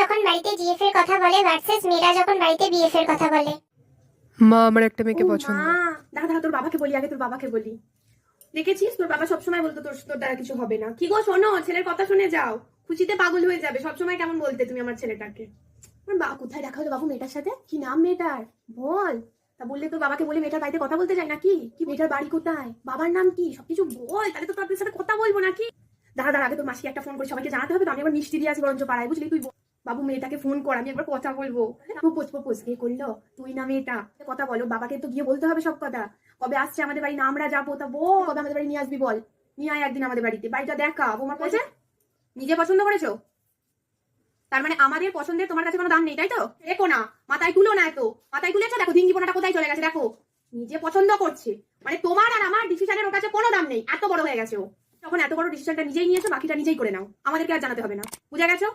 যখন বাড়িতে জিএফ এর কথা বলে ভার্সেস মেয়েরা যখন বাড়িতে বিএফ এর কথা বলে। মা আমার একটা মেয়েকে ও পছন্দ। মা, দাঁড়া দাঁড়া, তোর বাবাকে বলি আগে, তোর বাবাকে বলি। দেখেছিস তোর বাবা সবসময় বলতো তোর দ্বারা কিছু হবে না। কি গো শোনো, ছেলের কথা শুনে যাও, খুশিতে পাগল হয়ে যাবে। সবসময় কেমন বলতে তুমি আমার ছেলেটাকে। আমার বাবা কোথায় দেখা হলো বাবু মেয়েটার সাথে? কি নাম মেয়েটার বল? তা বললে তোর বাবাকে বলে মেয়েটার বাড়িতে কথা বলতে যায় নাকি? কি মেয়েটার বাড়ি কোথায়, বাবার নাম কি, সবকিছু বল, তাহলে তো তোর সাথে কথা বলবো নাকি। দাঁড়া দাঁড়া, আগে তোর মাসিকে একটা ফোন করে সবাইকে জানাতে হবে তো। আমি এবার মিষ্টি দিয়ে আছি বরঞ্চ পাড়ায়, বুঝলি? তুই বাবু মেয়েটাকে ফোন কর, আমি একবার কথা বলবো। প্রপোজ প্রপোজ কে করলো, তুই না মেয়েটা? কথা বলো, বাবাকে তো গিয়ে বলতে হবে সব কথা। কবে আসছে আমাদের বাড়ি, না আমরা যাবো, তা বল কবে আমাদের বাড়ি নিয়ে আসবি বল। নিয়ে আয় একদিন আমাদের বাড়িতে, বাড়িটা দেখা। বৌমা বলছে নিজে পছন্দ করেছো, তার মানে আমাদের পছন্দের তোমার কাছে কোনো দাম নেই, তাই তো? দেখো না, মাথায় তুলো না, এত মাথায় তুলেছো, দেখো ডিঙ্গিপোনাটা কোথায় চলে গেছে। দেখো নিজে পছন্দ করছে, মানে তোমার আর আমার ডিসিশনের ওর কাছে কোনো দাম নেই। এত বড় হয়ে গেছে ও। যখন এত বড় ডিসিশনটা নিজেই নিয়েছো, বাকিটা নিজেই করে নাও, আমাদেরকে আর জানাতে হবে না। বুঝে গেছো?